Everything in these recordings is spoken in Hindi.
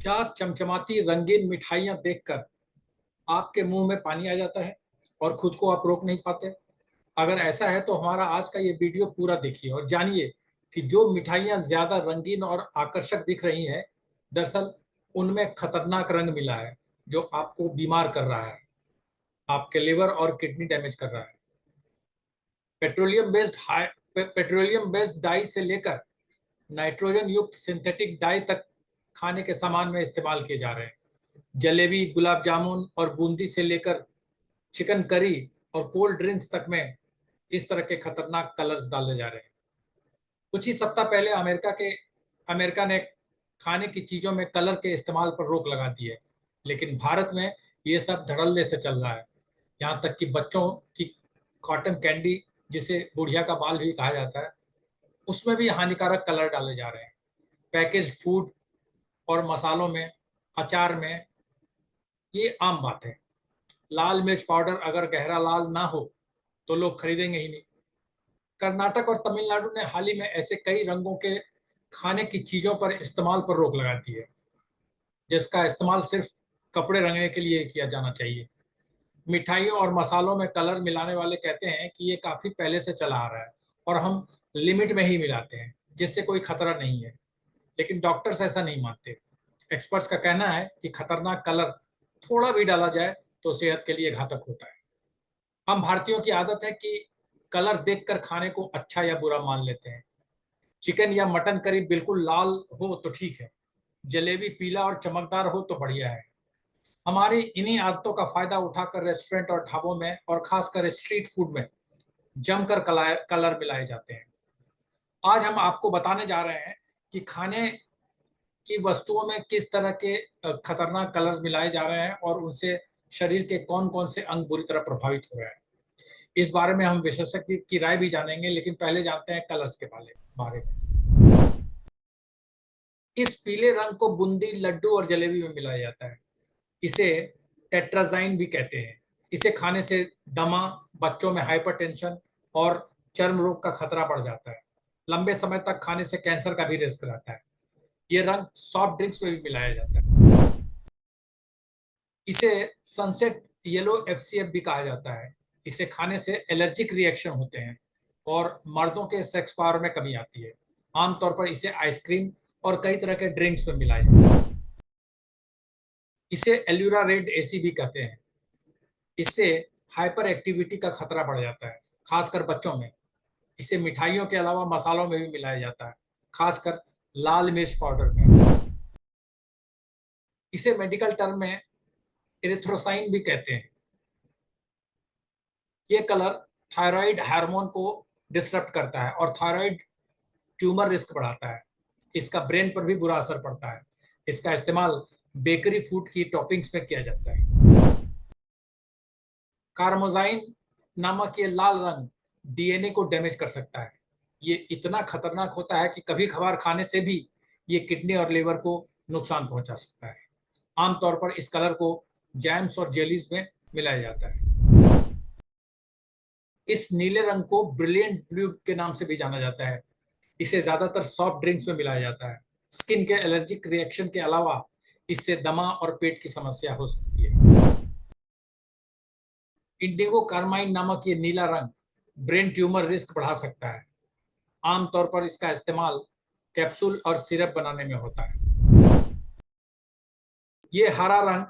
क्या चमचमाती रंगीन मिठाइयां देखकर आपके मुंह में पानी आ जाता है और खुद को आप रोक नहीं पाते? अगर ऐसा है तो हमारा आज का ये वीडियो पूरा देखिए और जानिए कि जो मिठाइयां ज्यादा रंगीन और आकर्षक दिख रही हैं, दरअसल उनमें खतरनाक रंग मिला है जो आपको बीमार कर रहा है, आपके लिवर और किडनी डैमेज कर रहा है। Petroleum based petroleum based dye से लेकर नाइट्रोजन युक्त सिंथेटिक डाई तक खाने के सामान में इस्तेमाल किए जा रहे हैं। जलेबी, गुलाब जामुन और बूंदी से लेकर चिकन करी और कोल्ड ड्रिंक्स तक में इस तरह के खतरनाक कलर्स डाले जा रहे हैं। कुछ ही सप्ताह पहले अमेरिका ने खाने की चीजों में कलर के इस्तेमाल पर रोक लगा दी है, लेकिन भारत में ये सब धड़ल्ले से चल रहा है। यहाँ तक कि बच्चों की कॉटन कैंडी, जिसे बुढ़िया का बाल भी कहा जाता है, उसमें भी हानिकारक कलर डाले जा रहे हैं। पैकेज फूड और मसालों में, अचार में ये आम बात है। लाल मिर्च पाउडर अगर गहरा लाल ना हो तो लोग खरीदेंगे ही नहीं। कर्नाटक और तमिलनाडु ने हाल ही में ऐसे कई रंगों के खाने की चीजों पर इस्तेमाल पर रोक लगा दी है, जिसका इस्तेमाल सिर्फ कपड़े रंगने के लिए किया जाना चाहिए। मिठाइयों और मसालों में कलर मिलाने वाले कहते हैं कि ये काफी पहले से चला आ रहा है और हम लिमिट में ही मिलाते हैं, जिससे कोई खतरा नहीं है। लेकिन डॉक्टर्स ऐसा नहीं मानते। एक्सपर्ट्स का कहना है कि खतरनाक कलर थोड़ा भी डाला जाए तो सेहत के लिए घातक होता है। हम भारतीयों की आदत है कि कलर देखकर खाने को अच्छा या बुरा मान लेते हैं। चिकन या मटन करी बिल्कुल लाल हो तो ठीक है, जलेबी पीला और चमकदार हो तो बढ़िया है। हमारी इन्हीं आदतों का फायदा उठाकर रेस्टोरेंट और ढाबों में और खासकर स्ट्रीट फूड में जमकर कलर मिलाए जाते हैं। आज हम आपको बताने जा रहे हैं कि खाने की वस्तुओं में किस तरह के खतरनाक कलर्स मिलाए जा रहे हैं और उनसे शरीर के कौन कौन से अंग बुरी तरह प्रभावित हो रहे हैं। इस बारे में हम विशेषज्ञ की राय भी जानेंगे, लेकिन पहले जानते हैं कलर्स के बारे में। इस पीले रंग को बूंदी, लड्डू और जलेबी में मिलाया जाता है। इसे टेट्राजाइन भी कहते हैं। इसे खाने से दमा, बच्चों में हाइपरटेंशन और चर्म रोग का खतरा बढ़ जाता है। लंबे समय तक खाने से कैंसर का भी रिस्क रहता है। ये रंग सॉफ्ट ड्रिंक्स में भी मिलाया जाता है। इसे सनसेट येलो एफसीएफ भी कहा जाता है। इसे खाने से एलर्जिक रिएक्शन होते हैं और मर्दों के सेक्स पावर में कमी आती है। आमतौर पर इसे आइसक्रीम और कई तरह के ड्रिंक्स में मिलाया जाता है। इसे एल्यूरा रेड एसी भी कहते हैं। इससे हाइपर एक्टिविटी का खतरा बढ़ जाता है, खासकर बच्चों में। इसे मिठाइयों के अलावा मसालों में भी मिलाया जाता है, खासकर लाल मिर्च पाउडर में। इसे मेडिकल टर्म में एरिथ्रोसाइन भी कहते हैं। ये कलर थायराइड हार्मोन को डिस्टर्ब करता है और थायराइड ट्यूमर रिस्क बढ़ाता है। इसका ब्रेन पर भी बुरा असर पड़ता है। इसका इस्तेमाल बेकरी फूड की टॉपिंग्स में किया जाता है। कार्मोजाइन नामक ये लाल रंग डीएनए को डैमेज कर सकता है। ये इतना खतरनाक होता है कि कभी कभार खाने से भी ये किडनी और लिवर को नुकसान पहुंचा सकता है। आमतौर पर इस कलर को जैम्स और जेलीज में मिलाया जाता है। इस नीले रंग को ब्रिलियंट ब्लू के नाम से भी जाना जाता है। इसे ज्यादातर सॉफ्ट ड्रिंक्स में मिलाया जाता है। स्किन के एलर्जिक रिएक्शन के अलावा इससे दमा और पेट की समस्या हो सकती है। इंडिगो कार्माइन नामक ये नीला रंग ब्रेन ट्यूमर रिस्क बढ़ा सकता है। आमतौर पर इसका इस्तेमाल कैप्सूल और सिरप बनाने में होता है। ये हरा रंग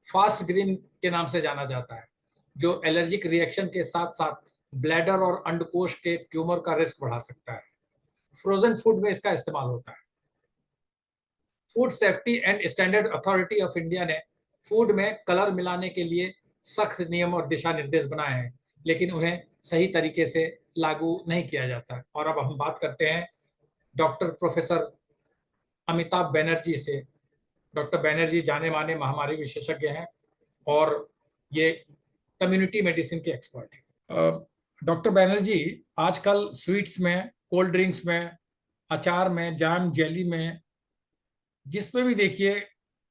फास्ट ग्रीन के नाम से जाना जाता है, जो एलर्जिक रिएक्शन के साथ साथ ब्लैडर और अंडकोश के ट्यूमर का रिस्क बढ़ा सकता है। फ्रोजन फूड में इसका इस्तेमाल होता है। Food safety and standard authority of India ने फूड में कलर मिलाने के लिए सख्त नियम और दिशा निर्देश बनाए हैं, लेकिन उन्हें सही तरीके से लागू नहीं किया जाता है। और अब हम बात करते हैं डॉक्टर प्रोफेसर अमिताभ बनर्जी से। डॉक्टर बनर्जी जाने माने महामारी विशेषज्ञ हैं और ये कम्युनिटी मेडिसिन के एक्सपर्ट हैं। डॉक्टर बनर्जी, आजकल स्वीट्स में, कोल्ड ड्रिंक्स में, अचार में, जैम, जेली में, जिसमें भी देखिए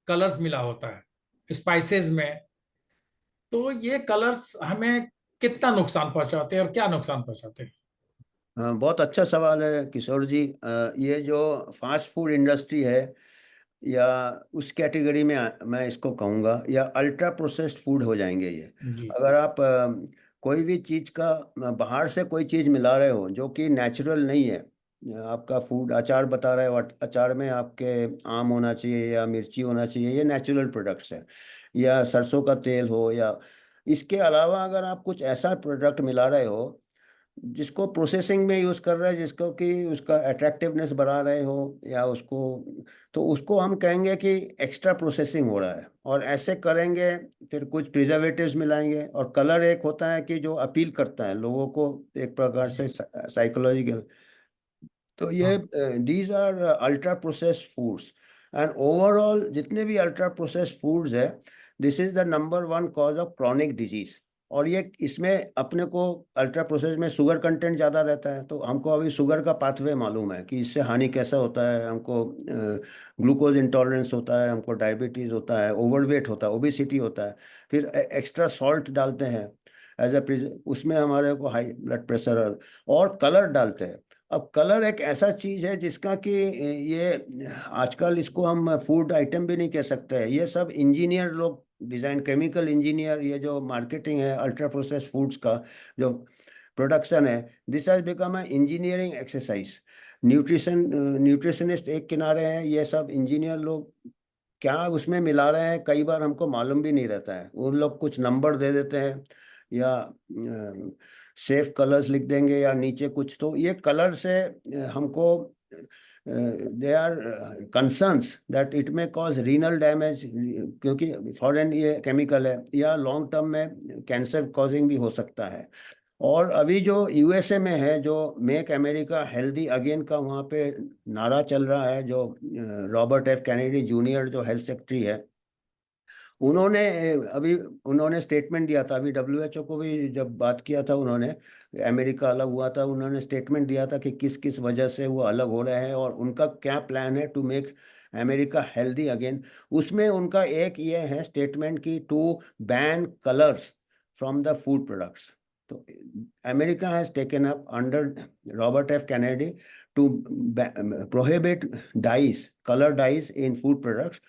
कलर्स मिला होता है, स्पाइसेस में। तो ये कलर्स हमें कितना नुकसान पहुंचाते हैं और क्या नुकसान पहुंचाते हैं? बहुत अच्छा सवाल है किशोर जी। ये जो फास्ट फूड इंडस्ट्री है, या उस कैटेगरी में मैं इसको कहूँगा, या अल्ट्रा प्रोसेस्ड फूड हो जाएंगे ये। जी। अगर आप कोई भी चीज़ का बाहर से कोई चीज़ मिला रहे हो जो कि नेचुरल नहीं है, आपका फूड अचार बता रहा है, अचार में आपके आम होना चाहिए या मिर्ची होना चाहिए, ये नेचुरल प्रोडक्ट्स है, या सरसों का तेल हो, या इसके अलावा अगर आप कुछ ऐसा प्रोडक्ट मिला रहे हो जिसको प्रोसेसिंग में यूज़ कर रहे हैं, जिसको कि उसका अट्रैक्टिवनेस बढ़ा रहे हो, या उसको, तो उसको हम कहेंगे कि एक्स्ट्रा प्रोसेसिंग हो रहा है। और ऐसे करेंगे, फिर कुछ प्रिजर्वेटिव्स मिलाएंगे, और कलर एक होता है कि जो अपील करता है लोगों को एक प्रकार से जी। साइकोलॉजिकल। तो ये हाँ। These are ultra processed foods. And overall जितने भी अल्ट्रा प्रोसेस्ड फूड्स है, this is the number one cause of chronic disease. और ये इसमें अपने को अल्ट्रा प्रोसेस में शुगर कंटेंट ज़्यादा रहता है, तो हमको अभी शुगर का पाथवे मालूम है कि इससे हानि कैसा होता है हमको। ग्लूकोज इंटॉलरेंस होता है हमको, डायबिटीज़ होता है, ओवरवेट होता है, ओबेसिटी होता है। फिर एक्स्ट्रा सॉल्ट डालते हैं एज ए, उसमें हमारे को हाई ब्लड प्रेशर, और कलर डालते हैं। अब कलर एक ऐसा चीज है जिसका कि ये आजकल इसको हम फूड आइटम भी नहीं कह सकते हैं, ये सब इंजीनियर लोग डिजाइन, केमिकल इंजीनियर, ये जो मार्केटिंग है अल्ट्रा प्रोसेस फूड्स का जो प्रोडक्शन है, this has become a engineering exercise. Nutrition nutritionist एक किनारे हैं, ये सब इंजीनियर लोग क्या उसमें मिला रहे हैं कई बार हमको मालूम भी नहीं रहता है। उन लोग कुछ नंबर दे देते हैं, या सेफ कलर्स लिख देंगे, या नीचे कुछ, तो ये कलर से हमको they are concerns that it may cause renal damage, क्योंकि फॉरेन ये केमिकल है, या लॉन्ग टर्म में कैंसर कॉजिंग भी हो सकता है। और अभी जो यूएसए में है, जो मेक अमेरिका हेल्दी अगेन का वहाँ पे नारा चल रहा है, जो रॉबर्ट एफ कैनेडी जूनियर जो हेल्थ सेक्रेटरी है, उन्होंने अभी उन्होंने स्टेटमेंट दिया था, अभी डब्ल्यूएचओ को भी जब बात किया था उन्होंने, अमेरिका अलग हुआ था, उन्होंने स्टेटमेंट दिया था कि किस किस वजह से वो अलग हो रहे हैं और उनका क्या प्लान है to make America healthy again. उसमें उनका एक ये है स्टेटमेंट की to ban colours from the food products. तो America has taken up under Robert F Kennedy to prohibit dyes, colour dyes in food products.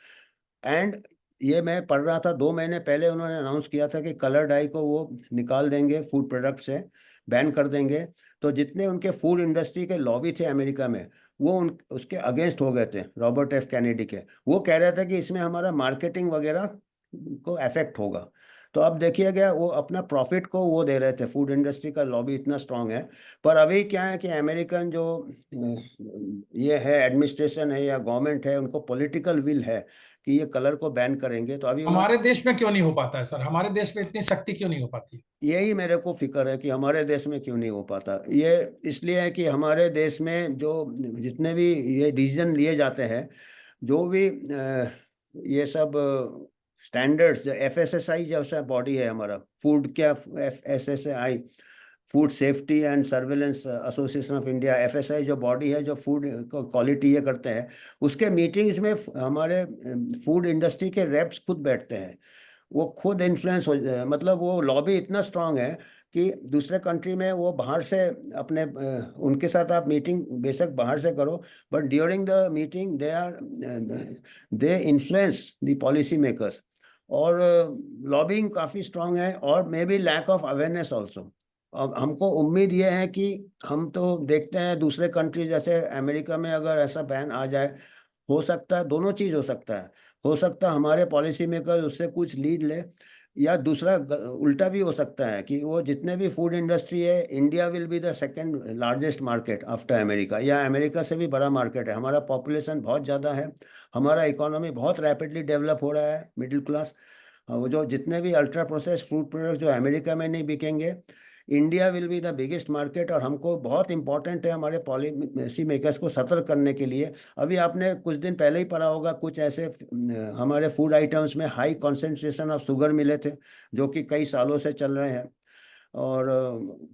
And ये मैं पढ़ रहा था 2 महीने पहले उन्होंने अनाउंस किया था कि कलर डाई को वो निकाल देंगे फूड प्रोडक्ट से, बैन कर देंगे। तो जितने उनके फूड इंडस्ट्री के लॉबी थे अमेरिका में, वो उसके अगेंस्ट हो गए थे रॉबर्ट एफ कैनेडी के। वो कह रहे थे कि इसमें हमारा मार्केटिंग वगैरह को अफेक्ट होगा। तो अब देखिए गया, वो अपना प्रॉफिट को वो दे रहे थे, फूड इंडस्ट्री का लॉबी इतना स्ट्रांग है। पर अभी क्या है कि अमेरिकन जो ये है एडमिनिस्ट्रेशन है या गवर्नमेंट है, उनको पॉलिटिकल विल है कि ये कलर को बैन करेंगे। तो अभी हमारे उन्होंने, देश में क्यों नहीं हो पाता है सर? हमारे देश में इतनी सख्ती क्यों नहीं हो पाती? यही मेरे को फिक्र है कि हमारे देश में क्यों नहीं हो पाता ये। इसलिए है कि हमारे देश में जो जितने भी ये डिसीजन लिए जाते हैं, जो भी ये सब स्टैंडर्ड्स, एफएसएसआई जैसा बॉडी है हमारा, फूड क्या, FSSI, food safety and surveillance association of India, FSI जो बॉडी है जो फूड क्वालिटी ये करते हैं, उसके मीटिंग्स में हमारे फूड इंडस्ट्री के रेप्स खुद बैठते हैं। वो खुद इन्फ्लुएंस हो, मतलब वो लॉबी इतना स्ट्रांग है कि दूसरे कंट्री में वो बाहर से अपने उनके साथ आप मीटिंग बेशक बाहर से करो, but during the meeting they influence the policy makers. और लॉबिंग काफ़ी स्ट्रांग है, और maybe lack of awareness also. अब हमको उम्मीद ये है कि हम तो देखते हैं दूसरे कंट्री जैसे अमेरिका में अगर ऐसा बैन आ जाए, हो सकता है दोनों चीज़ हो सकता है। हो सकता है हमारे पॉलिसी मेकर उससे कुछ लीड ले, या दूसरा उल्टा भी हो सकता है कि वो जितने भी फूड इंडस्ट्री है, India will be the second largest market after America, या अमेरिका से भी बड़ा मार्केट है। हमारा पॉपुलेशन बहुत ज़्यादा है, हमारा इकोनॉमी बहुत रैपिडली डेवलप हो रहा है, मिडिल क्लास। वो जो जितने भी अल्ट्रा प्रोसेस फूड प्रोडक्ट जो अमेरिका में नहीं बिकेंगे, India will be the biggest market. और हमको बहुत इंपॉर्टेंट है हमारे पॉलिसी मेकर्स को सतर्क करने के लिए। अभी आपने कुछ दिन पहले ही पढ़ा होगा, कुछ ऐसे हमारे फूड आइटम्स में हाई कॉन्सेंट्रेशन ऑफ शुगर मिले थे, जो कि कई सालों से चल रहे हैं। और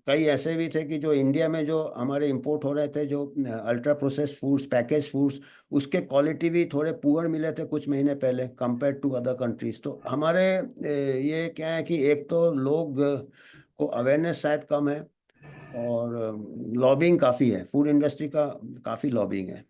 कई ऐसे भी थे कि जो इंडिया में जो हमारे इंपोर्ट हो रहे थे, जो ultra process foods, package foods, उसके क्वालिटी भी थोड़े पुअर मिले थे कुछ महीने पहले कंपेयर टू अदर कंट्रीज। तो हमारे ये क्या है कि एक तो लोग को अवेयरनेस शायद कम है, और लॉबिंग काफ़ी है, फूड इंडस्ट्री का काफ़ी लॉबिंग है।